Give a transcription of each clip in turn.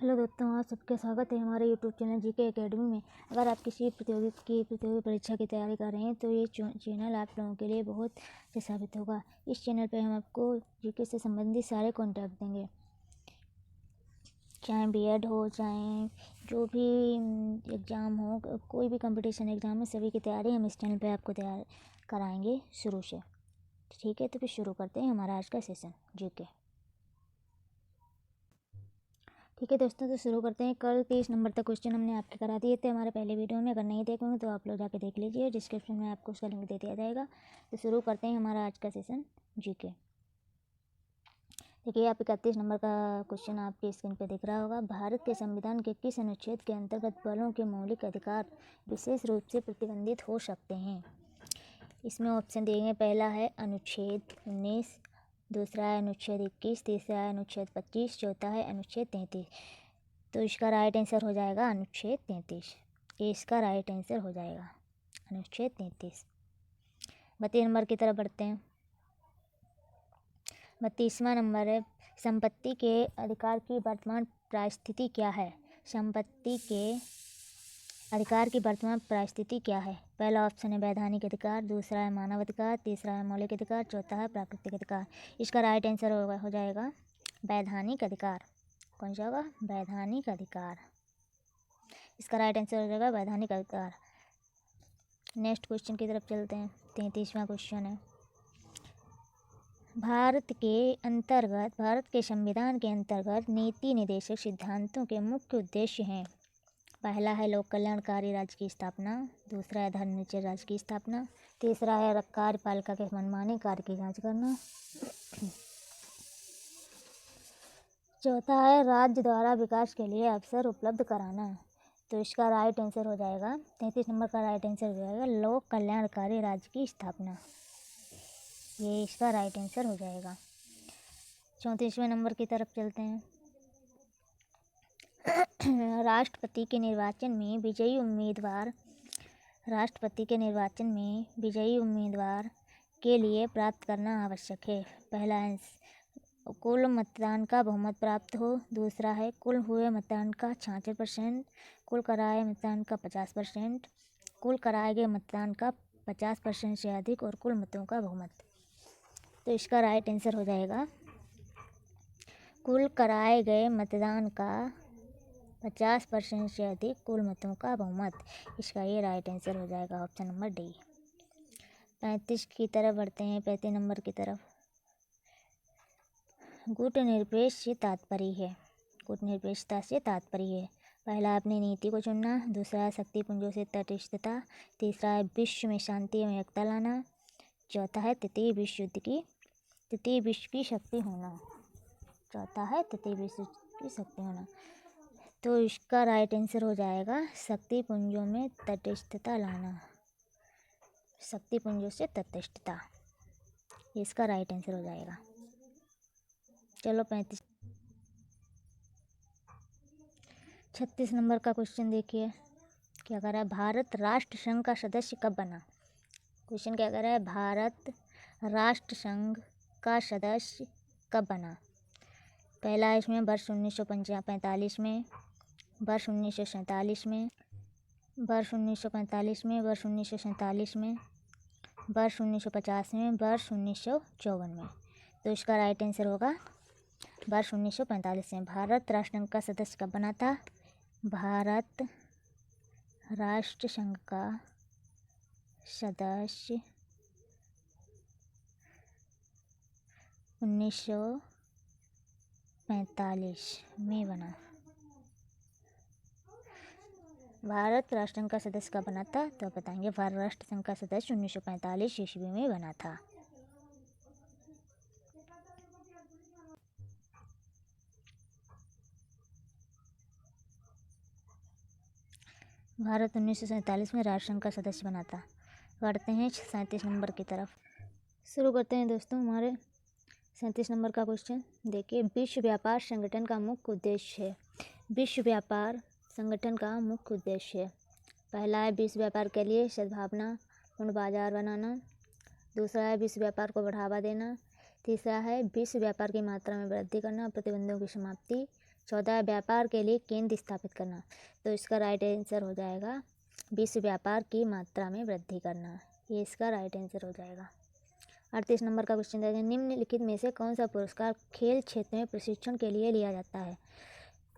Hello दोस्तों, आप सबका स्वागत है हमारे यूट्यूब चैनल जीके एकेडमी में। अगर आप किसी प्रतियोगी परीक्षा की तैयारी कर रहे हैं तो ये चैनल आप लोगों के लिए बहुत अच्छा साबित होगा। इस चैनल पे हम आपको जीके से संबंधित सारे कॉन्टैक्ट देंगे, चाहे बीएड हो, चाहे जो भी एग्ज़ाम हो, कोई भी कंपटीशन एग्ज़ाम है, सभी की तैयारी हम इस चैनल पर आपको तैयार कराएँगे शुरू से। ठीक है, तो फिर शुरू करते हैं हमारा आज का सेशन जीके। ठीक है दोस्तों, तो शुरू करते हैं। कल 30 नंबर तक क्वेश्चन हमने आपके करा दिए थे हमारे पहले वीडियो में। अगर नहीं देखे होंगे तो आप लोग जाके देख लीजिए, डिस्क्रिप्शन में आपको उसका लिंक दे दिया जाएगा। तो शुरू करते हैं हमारा आज का सेशन जीके। देखिए, आप 31 नंबर का क्वेश्चन आपकी स्क्रीन पर दिख रहा होगा। भारत के संविधान के किस अनुच्छेद के अंतर्गत बालों के मौलिक अधिकार विशेष रूप से प्रतिबंधित हो सकते हैं? इसमें ऑप्शन दिए गए, पहला है अनुच्छेद 19, दूसरा है अनुच्छेद 21, तीसरा है अनुच्छेद 25, चौथा है अनुच्छेद 33। तो इसका राइट आंसर हो जाएगा अनुच्छेद 33। ये इसका राइट आंसर हो जाएगा अनुच्छेद 33। 32 नंबर की तरफ बढ़ते हैं। 32वां नंबर है, संपत्ति के अधिकार की वर्तमान परिस्थिति क्या है? संपत्ति के अधिकार की वर्तमान परिस्थिति क्या है? पहला ऑप्शन है वैधानिक अधिकार, दूसरा है मानव अधिकार, तीसरा है मौलिक अधिकार, चौथा है प्राकृतिक अधिकार। इसका राइट आंसर हो जाएगा वैधानिक अधिकार। कौन सा होगा? वैधानिक अधिकार। इसका राइट आंसर हो जाएगा वैधानिक अधिकार। नेक्स्ट क्वेश्चन की तरफ चलते हैं। 33वां क्वेश्चन है, भारत के संविधान के अंतर्गत नीति निर्देशक सिद्धांतों के मुख्य उद्देश्य हैं। पहला है लोक कल्याणकारी राज्य की स्थापना, दूसरा है धर्मनिरपेक्ष राज्य की स्थापना, तीसरा है कार्यपालिका के मनमाने कार्य की जांच करना, चौथा है राज्य द्वारा विकास के लिए अवसर उपलब्ध कराना। तो इसका राइट आंसर हो जाएगा 33 नंबर का राइट आंसर हो जाएगा लोक कल्याणकारी राज्य की स्थापना। ये इसका राइट आंसर हो जाएगा। 34वें नंबर की तरफ चलते हैं। राष्ट्रपति के निर्वाचन में विजयी उम्मीदवार के लिए प्राप्त करना आवश्यक है। पहला है कुल मतदान का बहुमत प्राप्त हो, दूसरा है कुल हुए मतदान का 66%, कुल कराए मतदान का 50%, कुल कराए गए मतदान का 50% से अधिक और कुल मतों का बहुमत। तो इसका राइट आंसर हो जाएगा कुल कराए गए मतदान का 50% से अधिक कुल मतों का बहुमत। इसका ये राइट आंसर हो जाएगा ऑप्शन नंबर डी। 35 की तरफ बढ़ते हैं। 35 नंबर की तरफ गुटनिरपेक्षता से तात्पर्य है। पहला अपनी नीति को चुनना, दूसरा है शक्तिपुंजों से तटस्थता, तीसरा है विश्व में शांति एवं एकता लाना, चौथा है तृतीय विश्व की शक्ति होना। तो इसका राइट आंसर हो जाएगा शक्तिपुंजों में तटस्थता लाना, शक्तिपुंजों से तटस्थता। इसका राइट आंसर हो जाएगा। चलो 36 नंबर का क्वेश्चन देखिए, क्या कह रहा है, भारत राष्ट्र संघ का सदस्य कब बना? क्वेश्चन क्या कह रहा है, भारत राष्ट्र संघ का सदस्य कब बना? पहला है इसमें वर्ष 1945 में, वर्ष 1947 में, वर्ष 1945 में, वर्ष 1947 में, वर्ष 1950 में, वर्ष 1954 में। तो इसका राइट आंसर होगा वर्ष 1945 में। भारत राष्ट्र संघ का सदस्य कब बना था? भारत राष्ट्र संघ का सदस्य 1945 में बना। भारत राष्ट्र संघ का सदस्य कब बना था? तो बताएंगे भारत राष्ट्र संघ का सदस्य 1945 ईस्वी में बना था। भारत 1947 में राष्ट्र संघ का सदस्य बना था। बढ़ते हैं 37 नंबर की तरफ। शुरू करते हैं दोस्तों हमारे 37 नंबर का क्वेश्चन। देखिए, विश्व व्यापार संगठन का मुख्य उद्देश्य है। विश्व व्यापार संगठन का मुख्य उद्देश्य है। पहला है विश्व व्यापार के लिए सद्भावनापूर्ण बाजार बनाना, दूसरा है विश्व व्यापार को बढ़ावा देना, तीसरा है विश्व व्यापार की मात्रा में वृद्धि करना, प्रतिबंधों की समाप्ति, 14 व्यापार के लिए केंद्र स्थापित करना। तो इसका राइट आंसर हो जाएगा विश्व व्यापार की मात्रा में वृद्धि करना। ये इसका राइट आंसर हो जाएगा। 38 नंबर का क्वेश्चन देखिए, निम्नलिखित में से कौन सा पुरस्कार खेल क्षेत्र में प्रशिक्षण के लिए लिया जाता है।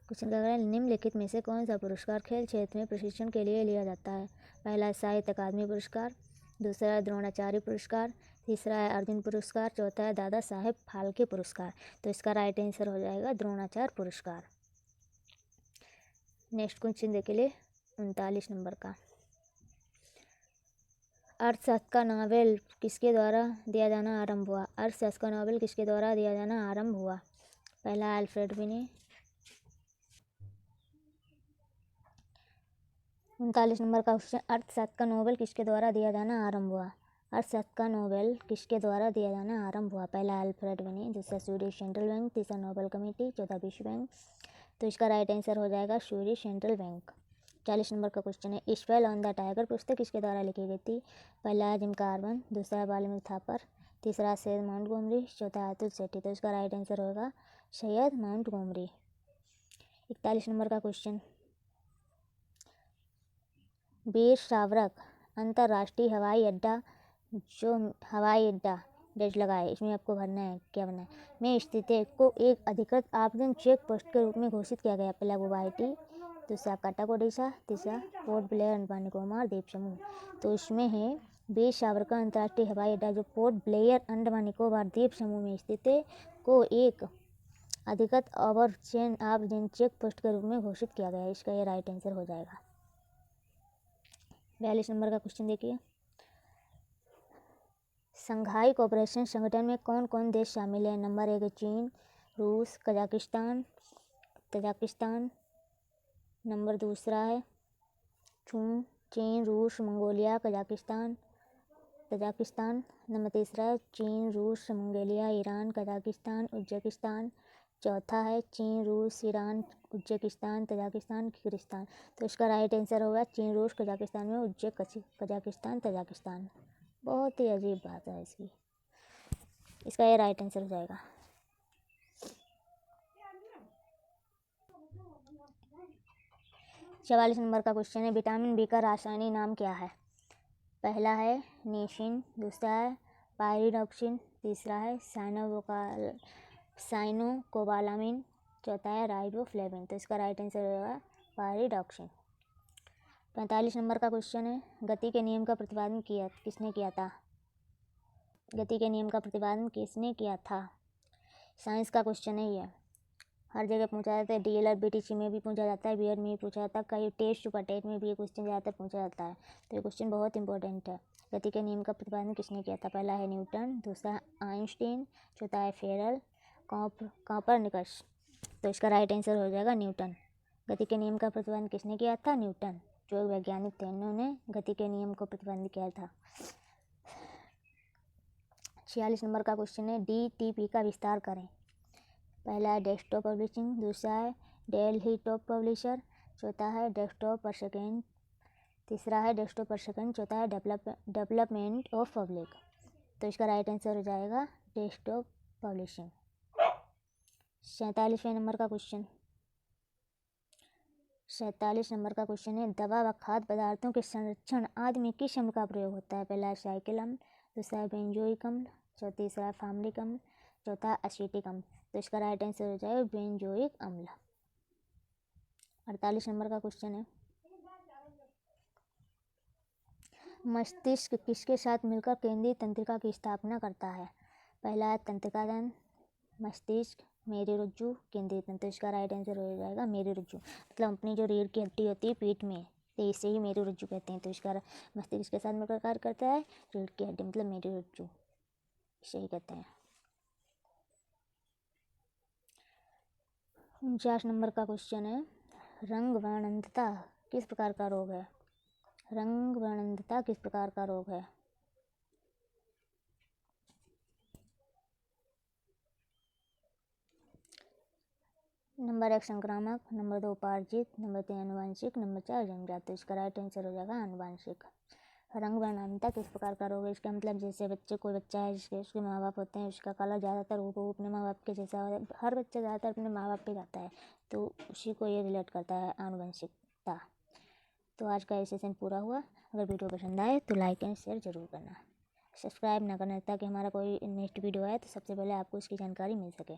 क्वेश्चन क्या है, निम्नलिखित में से कौन सा पुरस्कार खेल क्षेत्र में प्रशिक्षण के लिए लिया जाता है। पहला है साहित्य अकादमी पुरस्कार, दूसरा है द्रोणाचार्य पुरस्कार, तीसरा है अर्जुन पुरस्कार, चौथा है दादा साहेब फाल्के पुरस्कार। तो इसका राइट आंसर हो जाएगा द्रोणाचार्य पुरस्कार। नेक्स्ट क्वेश्चन देख लिए 39 नंबर का, अर्थशास्त्र का नोबेल किसके द्वारा दिया जाना आरंभ हुआ। अर्थशास्त्र का नोबेल किसके द्वारा दिया जाना आरंभ हुआ। पहला अल्फ्रेड विने। 39 नंबर का क्वेश्चन, अर्थशास्त्र का नोबेल किसके द्वारा दिया जाना आरंभ हुआ। अर्थशास्त्र का नोबेल किसके द्वारा दिया जाना आरंभ हुआ। पहला अल्फ्रेड विने, दूसरा स्वीडिश सेंट्रल बैंक, तीसरा नोबेल कमेटी, चौथा विश्व बैंक। तो इसका राइट आंसर हो जाएगा स्वीडिश सेंट्रल बैंक। 40 नंबर का क्वेश्चन है, स्पेल ऑन द टाइगर पुस्तक किसके द्वारा लिखी गई थी। पहला है जिम कार्बन, दूसरा है वाल्मीकि थापर, तीसरा सैयद माउंटगोमरी, चौथा अतुल सेठी। तो इसका राइट आंसर होगा सैयद माउंटगोमरी। 41 नंबर का क्वेश्चन, वीर सावरक अंतर्राष्ट्रीय हवाई अड्डा, जो हवाई अड्डा डेट लगा है इसमें आपको भरना है, क्या भरना है, में स्थित है को एक अधिकृत आवेदन चेक पोस्ट के रूप में घोषित किया गया। पहला गुवाहाटी, दूसरा कटक ओडिशा, तीसरा पोर्ट ब्लेयर अंडमान निकोबार द्वीप समूह। तो इसमें है वीर सावरकर अंतर्राष्ट्रीय हवाई अड्डा जो पोर्ट ब्लेयर अंडमान निकोबार द्वीप समूह में स्थित है को एक अधिकृत आवेदन चेक पोस्ट के रूप में घोषित किया गया। इसका ये राइट आंसर हो जाएगा। 42 नंबर का क्वेश्चन देखिए, संघाई कोऑपरेशन संगठन में कौन कौन देश शामिल है। नंबर 1 है चीन, रूस, तजाकिस्तान। नंबर दूसरा है चीन, रूस, मंगोलिया, तजाकिस्तान। नंबर तीसरा है चीन, रूस, मंगोलिया, ईरान, कजाकिस्तान, उज्बेकिस्तान। चौथा है चीन, रूस, ईरान, उज्बेकिस्तान, तजाकिस्तान, किर्गिस्तान। तो इसका राइट आंसर होगा चीन, रूस, कजाकिस्तान में कजाकिस्तान, तजाकिस्तान। बहुत ही अजीब बात है इसकी। इसका ये राइट आंसर हो जाएगा। 44 नंबर का क्वेश्चन है, विटामिन बी का रासायनिक नाम क्या है। पहला है निसिन, दूसरा है पायरिडॉक्सिन, तीसरा है साइनोकोबालामिन, चौथा है राइबोफ्लेविन। तो इसका राइट आंसर होगा पायरिडॉक्सिन। 45 नंबर का क्वेश्चन है, गति के नियम का प्रतिपादन किसने किया था। गति के नियम का प्रतिपादन किसने किया था। साइंस का क्वेश्चन है, ये हर जगह पूछा जाता है, DLR BTC में भी पूछा जाता है, BEड में भी पूछा जाता है, कई टेस्ट सुपर टेट में भी ये क्वेश्चन ज़्यादातर पूछा जाता है। तो ये क्वेश्चन बहुत इंपॉर्टेंट है। गति के नियम का प्रतिपादन किसने किया था। पहला है न्यूटन, दूसरा आइंस्टीन, चौथा है फेरल, कॉपरनिकस। तो इसका राइट आंसर हो जाएगा न्यूटन। गति के नियम का प्रतिपादन किसने किया था, न्यूटन, जो एक वैज्ञानिक थे, उन्होंने गति के नियम को प्रतिपादन किया था। 46 नंबर का क्वेश्चन है, DTP का विस्तार करें। पहला है डेस्कटॉप पब्लिशिंग, दूसरा है डेल टॉप पब्लिशर, चौथा है डेस्कटॉप पर सेकेंड, तीसरा है डेस्कटॉप पर सेकेंड, चौथा है डेवलपमेंट ऑफ पब्लिक। तो इसका राइट आंसर हो जाएगा डेस्कटॉप पब्लिशिंग। 47वें नंबर का क्वेश्चन, 47 नंबर का क्वेश्चन है, दवा व खाद्य पदार्थों के संरक्षण आदि में किस अम्ल का प्रयोग होता है। पहला है साइक्लिक अम्ल, दूसरा है बेंजोइक अम्ल, तीसरा है फॉर्मिक अम्ल, चौथा एसिटिक अम्ल। तो इसका राइट आंसर हो जाएगा बेंजोइक अम्ल। 48 नंबर का क्वेश्चन है, मस्तिष्क किसके साथ मिलकर केंद्रीय तंत्रिका की स्थापना करता है। पहला है तंत्रिका तंत्र, मस्तिष्क, मेरुरज्जु, केंद्रीय तंत्र। इसका राइट आंसर हो जाएगा मेरुरज्जु। मतलब अपनी जो रीढ़ की हड्डी होती है पीठ में, तो इसे ही मेरुरज्जु कहते हैं। तो इसका मस्तिष्क के साथ मिलकर कार्य करता है रीढ़ की हड्डी, मतलब मेरुरज्जु, इसे ही कहते हैं। 49 नंबर का क्वेश्चन है, रंग वर्णनता किस प्रकार का रोग है। रंग वर्णनता किस प्रकार का रोग है। नंबर 1 संक्रामक, नंबर 2 उपार्जित, नंबर 3 आनुवंशिक, नंबर 4 जन्मजात। तो इसका राइट आंसर हो जाएगा आनुवंशिक। रंग वर्णानुता किस प्रकार करोगे, इसका मतलब जैसे कोई बच्चा है जिसके उसके माँ बाप होते हैं, उसका कलर ज़्यादातर वो अपने माँ बाप के जैसा हर बच्चा ज़्यादातर अपने माँ बाप पे जाता है, तो उसी को ये रिलेट करता है आनुवंशिकता। तो आज का ये सेशन पूरा हुआ। अगर वीडियो पसंद आए तो लाइक एंड शेयर ज़रूर करना, सब्सक्राइब ना करना, ताकि हमारा कोई नेक्स्ट वीडियो आए तो सबसे पहले आपको इसकी जानकारी मिल सके।